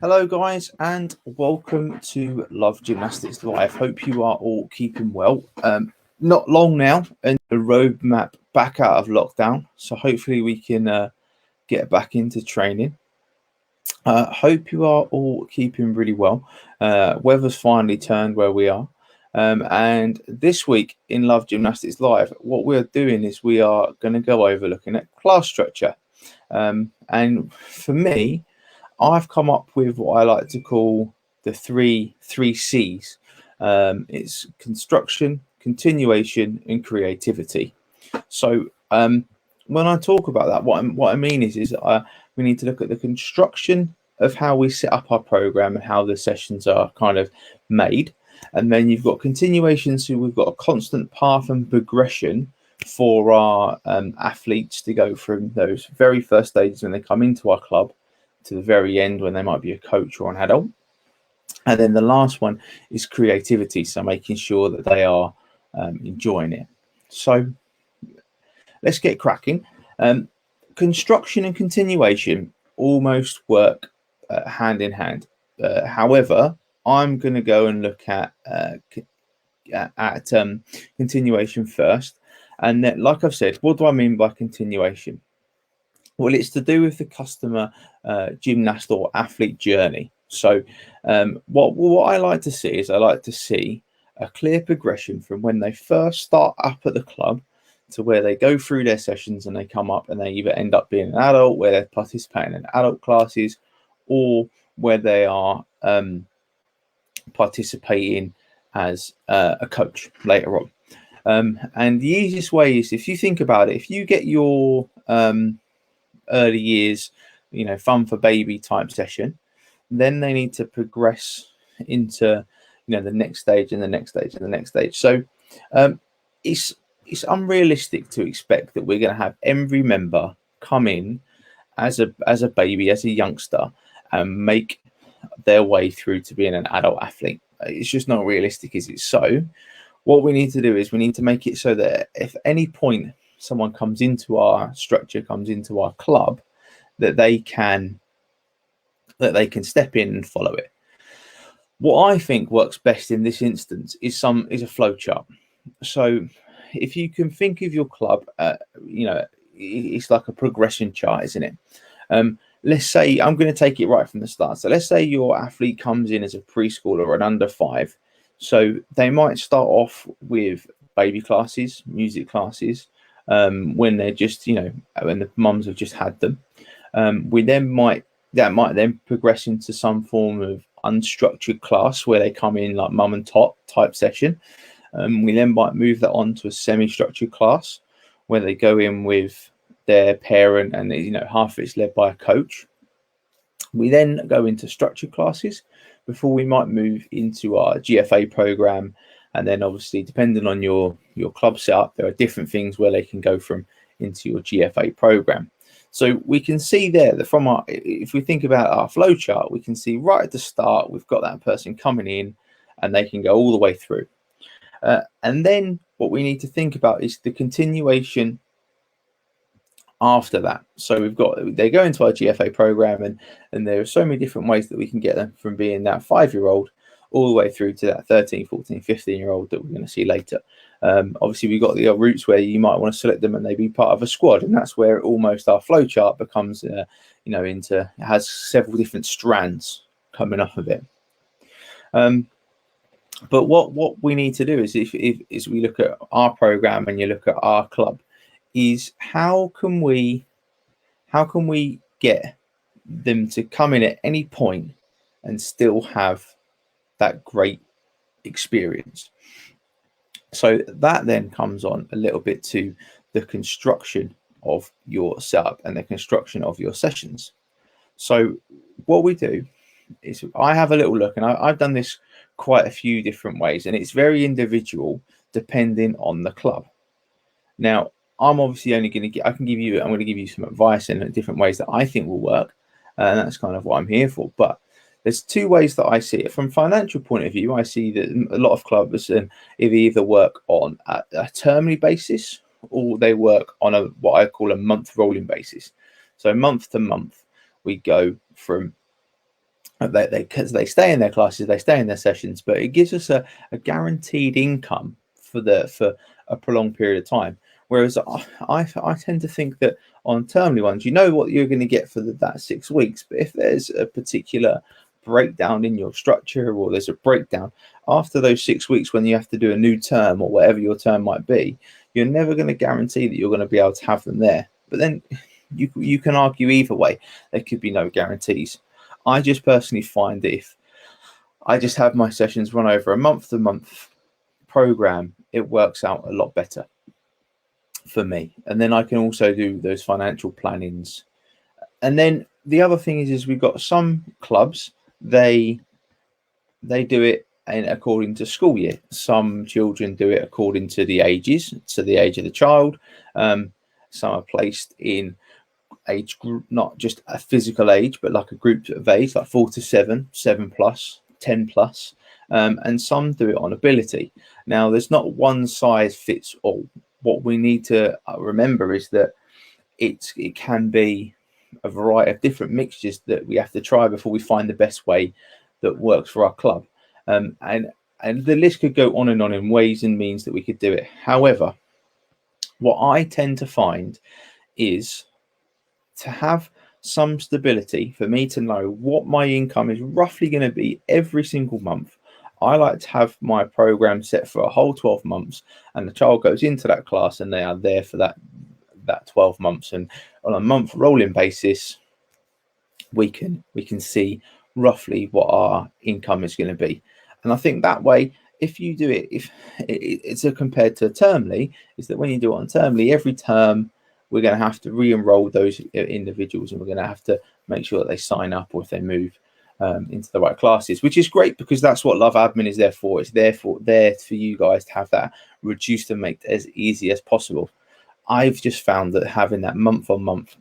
Hello, guys, and welcome to Love Gymnastics Live. Hope you are all keeping well. Not long now, and the roadmap back out of lockdown, so hopefully we can get back into training. Hope you are all keeping really well. Weather's finally turned where we are. And this week in Love Gymnastics Live, what we're doing is we are going to go over looking at class structure. And for me, I've come up with what I like to call the three C's. It's construction, continuation, and creativity. So when I talk about that, what I mean is we need to look at the construction of how we set up our program and how the sessions are kind of made. And then you've got continuation, so we've got a constant path and progression for our athletes to go from those very first stages when they come into our club to the very end when they might be a coach or an adult. And then the last one is creativity, so making sure that they are enjoying it. So let's get cracking. Construction and continuation almost work hand in hand. However, I'm going to go and look at continuation first. And then, like I've said, what do I mean by continuation? Well, it's to do with the customer gymnast or athlete journey. So what I like to see is I like to see a clear progression from when they first start up at the club to where they go through their sessions and they come up and they either end up being an adult where they're participating in adult classes, or where they are participating as a coach later on. And the easiest way is, if you think about it, if you get your early years, fun for baby type session, then they need to progress into, the next stage and the next stage and the next stage. So it's unrealistic to expect that we're going to have every member come in as a baby, as a youngster, and make their way through to being an adult athlete. It's just not realistic, is it? So what we need to do is we need to make it so that if any point someone comes into our structure, comes into our club, that they can step in and follow it. What I think works best in this instance is a flow chart. So if you can think of your club, it's like a progression chart, isn't it? Let's say, I'm going to take it right from the start. So let's say your athlete comes in as a preschooler or an under 5. So they might start off with baby classes, music classes, when they're just, when the mums have just had them. That might then progress into some form of unstructured class where they come in like mum and tot type session. We then might move that on to a semi-structured class where they go in with their parent and, half of it's led by a coach. We then go into structured classes before we might move into our GFA program. And then obviously, depending on your club setup, there are different things where they can go from into your GFA program. So we can see there that if we think about our flow chart, we can see right at the start, we've got that person coming in and they can go all the way through. And then what we need to think about is the continuation after that. So they go into our GFA program, and there are so many different ways that we can get them from being that 5-year-old all the way through to that 13, 14, 15-year-old that we're going to see later. Obviously, we've got the routes where you might want to select them and they be part of a squad, and that's where almost our flow chart becomes, it has several different strands coming off of it. But what we need to do is, if we look at our program and you look at our club, is how can we get them to come in at any point and still have that great experience? So that then comes on a little bit to the construction of your setup and the construction of your sessions. So what we do is I have a little look, and I've done this quite a few different ways, and it's very individual depending on the club. Now, I'm obviously I'm going to give you some advice in different ways that I think will work, and that's kind of what I'm here for. But there's two ways that I see it. From a financial point of view, I see that a lot of clubs either work on a termly basis, or they work on what I call a month rolling basis. So month to month, we go from they stay in their classes, they stay in their sessions, but it gives us a guaranteed income for a prolonged period of time. Whereas I tend to think that on termly ones, you know what you're going to get for that 6 weeks, but if there's a particular breakdown in your structure, or there's a breakdown after those 6 weeks when you have to do a new term or whatever your term might be, you're never going to guarantee that you're going to be able to have them there. But then you can argue either way. There could be no guarantees. I just personally find that if I just have my sessions run over a month-to-month program, it works out a lot better for me. And then I can also do those financial plannings. And then the other thing is we've got some clubs, they do it according to school year. Some children do it according to the ages, so the age of the child. Some are placed in age group, not just a physical age, but like a group of age, like 4 to 7, 7 plus, 10 plus, and some do it on ability. Now, there's not one size fits all. What we need to remember is that it can be a variety of different mixtures that we have to try before we find the best way that works for our club. And the list could go on in ways and means that we could do it. However, what I tend to find is to have some stability, for me to know what my income is roughly going to be every single month. I like to have my program set for a whole 12 months, and the child goes into that class and they are there for that 12 months. And on a month rolling basis, we can see roughly what our income is going to be. And I think that way, if you do it, if it's compared to termly, is that when you do it on termly, every term we're going to have to re-enroll those individuals, and we're going to have to make sure that they sign up, or if they move into the right classes, which is great because that's what Love Admin is there for. It's there for you guys to have that reduced and make it as easy as possible. I've just found that having that month-on-month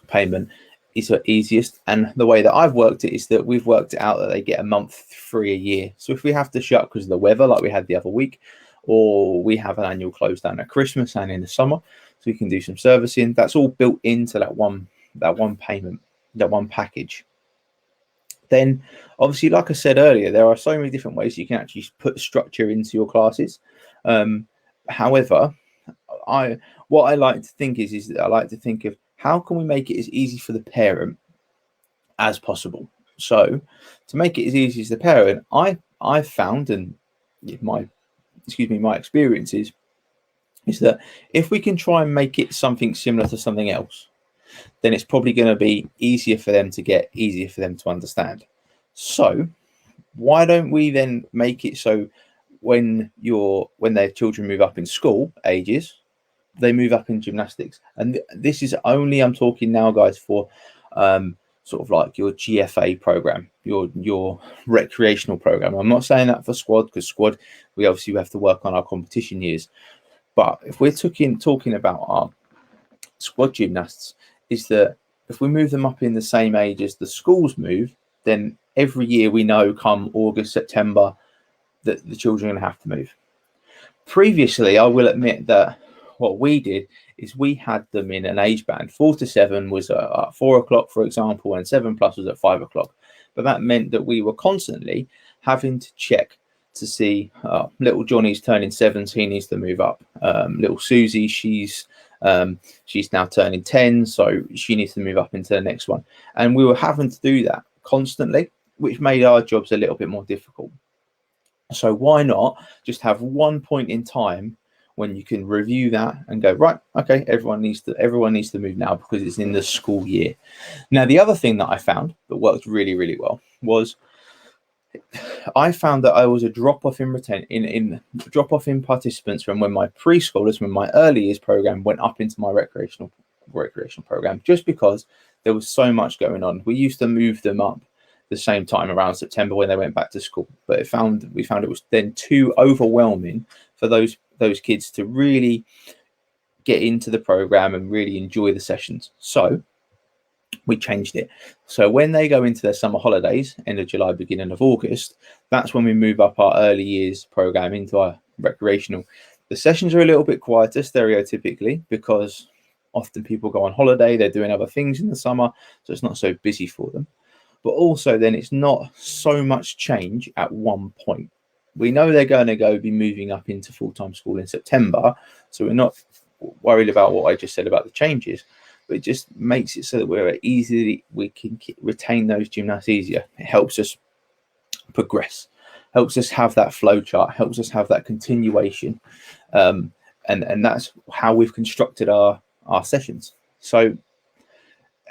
payment is the easiest, and the way that I've worked it is that we've worked it out that they get a month free a year. So if we have to shut because of the weather, like we had the other week, or we have an annual close down at Christmas and in the summer, so we can do some servicing, that's all built into that one payment, that one package. Then obviously, like I said earlier, there are so many different ways you can actually put structure into your classes. However, what I like to think is that I like to think of how can we make it as easy for the parent as possible. So to make it as easy as the parent, I've found, and my experiences is that if we can try and make it something similar to something else, then it's probably going to be easier for them to get, easier for them to understand. So why don't we then make it so when their children move up in school ages, they move up in gymnastics? And this is only, I'm talking now, guys, for sort of like your GFA program, your recreational program. I'm not saying that for squad, because squad, we obviously have to work on our competition years. But if we're talking about our squad gymnasts, is that if we move them up in the same age as the schools move, then every year we know come August, September, that the children are going to have to move. Previously, I will admit that what we did is we had them in an age band. 4 to 7 was at 4 o'clock, for example, and 7 plus was at 5 o'clock. But that meant that we were constantly having to check to see little Johnny's turning 17, needs to move up. Little Susie, she's now turning 10, so she needs to move up into the next one. And we were having to do that constantly, which made our jobs a little bit more difficult. So why not just have one point in time when you can review that and go, right, okay, everyone needs to move now because it's in the school year. Now, the other thing that I found that worked really, really well was I found that I was a drop-off in participants from when my preschoolers, when my early years program went up into my recreational program, just because there was so much going on. We used to move them up the same time around September when they went back to school, but we found it was then too overwhelming for those kids to really get into the program and really enjoy the sessions. So we changed it. So when they go into their summer holidays, end of July, beginning of August, that's when we move up our early years program into our recreational. The sessions are a little bit quieter stereotypically because often people go on holiday, they're doing other things in the summer, so it's not so busy for them. but also then it's not so much change at one point. We know they're going to be moving up into full-time school in September, so we're not worried about what I just said about the changes, but it just makes it so that we can retain those gymnasts easier. It helps us progress, helps us have that flow chart, helps us have that continuation, and that's how we've constructed our sessions. So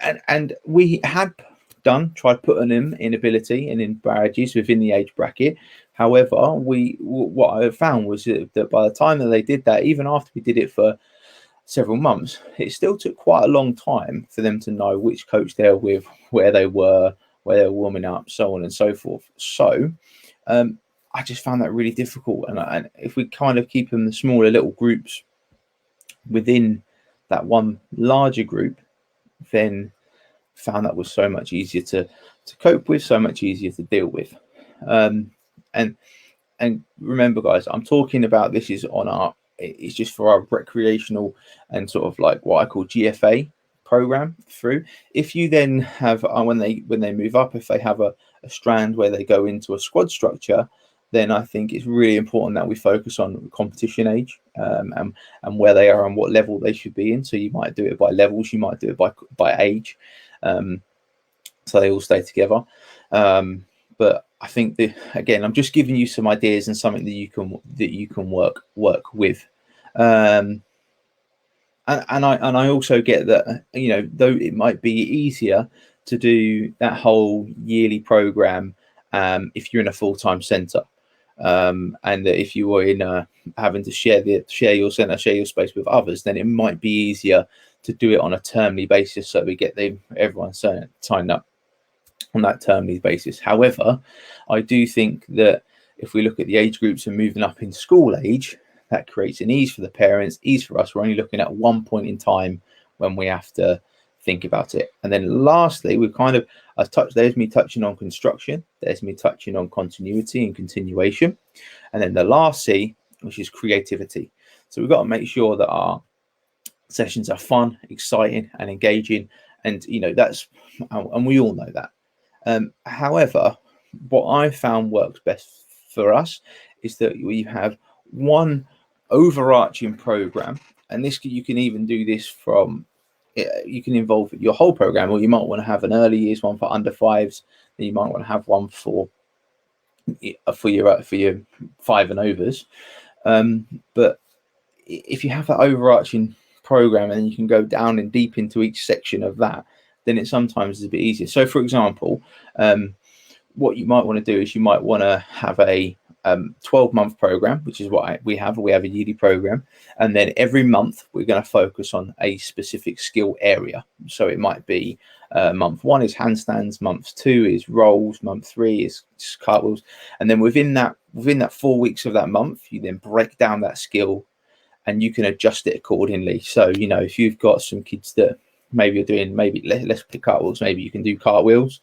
and we had tried putting them in ability and in barrages within the age bracket. However, what I found was that by the time that they did that, even after we did it for several months, it still took quite a long time for them to know which coach they're with, where they were warming up, so on and so forth. So I just found that really difficult. And if we kind of keep them the smaller little groups within that one larger group, then found that was so much easier to cope with, so much easier to deal with. And remember, guys, I'm talking about this is on it's just for our recreational and sort of like what I call GFA program through. If you then have when they move up, if they have a strand where they go into a squad structure, then I think it's really important that we focus on competition age, and where they are and what level they should be in. So you might do it by levels, you might do it by age, so they all stay together. But I think again, I'm just giving you some ideas and something that you can work with. And I also get that, though it might be easier to do that whole yearly program if you're in a full-time center, and that if you were in having to share your center, share your space with others, then it might be easier to do it on a termly basis, so we get everyone signed up on that termly basis. However, I do think that if we look at the age groups and moving up in school age, that creates an ease for the parents, ease for us. We're only looking at one point in time when we have to think about it. And then lastly, there's me touching on construction, there's me touching on continuity and continuation, and then the last C, which is creativity. So we've got to make sure that our sessions are fun, exciting, and engaging, and and we all know that. However, what I found works best for us is that we have one overarching program, and you can even do this you can involve your whole program, or you might want to have an early years one for under fives, then you might want to have one for your 5 and overs. But if you have that overarching program and you can go down and deep into each section of that, then it sometimes is a bit easier. So for example, what you might want to do is you might want to have a 12-month program, which is what we have a yearly program, and then every month we're going to focus on a specific skill area. So it might be month 1 is handstands, month 2 is rolls, month 3 is cartwheels, and then within that 4 weeks of that month, you then break down that skill and you can adjust it accordingly. So if you've got some kids that maybe you're doing, let's pick cartwheels, maybe you can do cartwheels.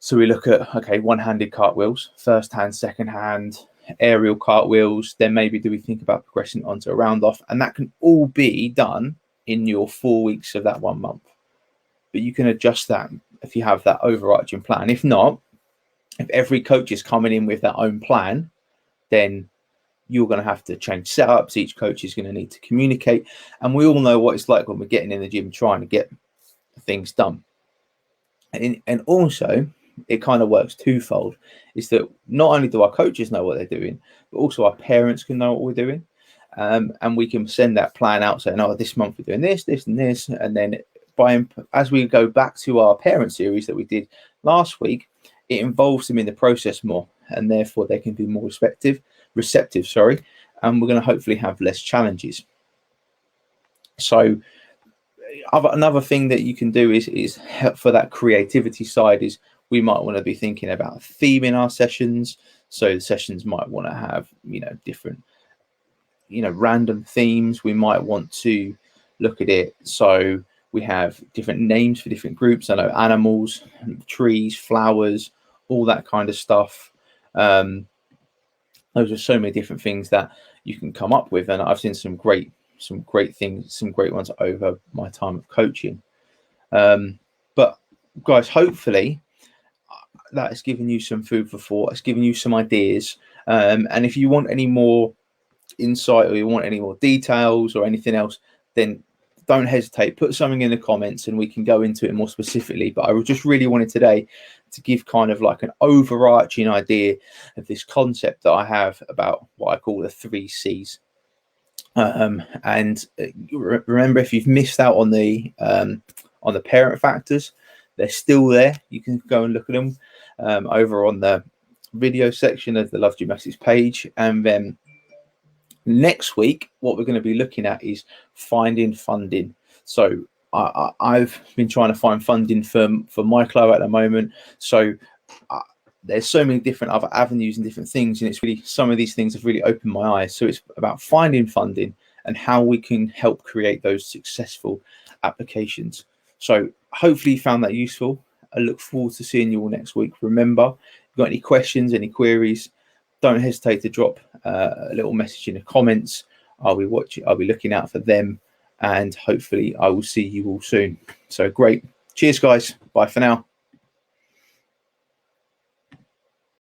So we look at, okay, one-handed cartwheels, first hand, second hand, aerial cartwheels. Then maybe do we think about progressing onto a round off? And that can all be done in your 4 weeks of that 1 month. But you can adjust that if you have that overarching plan. If not, if every coach is coming in with their own plan, then you're going to have to change setups. Each coach is going to need to communicate. And we all know what it's like when we're getting in the gym trying to get things done. And also, it kind of works twofold, is that not only do our coaches know what they're doing, but also our parents can know what we're doing. And we can send that plan out saying, this month we're doing this, this, and this. And then as we go back to our parent series that we did last week, it involves them in the process more, and therefore they can be more receptive, and we're going to hopefully have less challenges. So another thing that you can do is help for that creativity side is we might want to be thinking about theming our sessions. So the sessions might want to have, different, random themes. We might want to look at it. So we have different names for different groups. I know animals, trees, flowers, all that kind of stuff. Those are so many different things that you can come up with. And I've seen some great things, some great ones over my time of coaching. But guys, hopefully that has given you some food for thought. It's given you some ideas. And if you want any more insight or you want any more details or anything else, then don't hesitate. Put something in the comments and we can go into it more specifically. But I just really wanted today to give kind of like an overarching idea of this concept that I have about what I call the 3 C's. And remember, if you've missed out on the parent factors, they're still there. You can go and look at them over on the video section of the Love Gymnastics page. And then next week, what we're going to be looking at is finding funding. So I've been trying to find funding for my club at the moment. So there's so many different other avenues and different things, and it's really, some of these things have really opened my eyes. So it's about finding funding and how we can help create those successful applications. So hopefully you found that useful. I look forward to seeing you all next week. Remember, if you've got any questions, any queries, don't hesitate to drop a little message in the comments. I'll be looking out for them, and hopefully I will see you all soon. So great. Cheers, guys. Bye for now.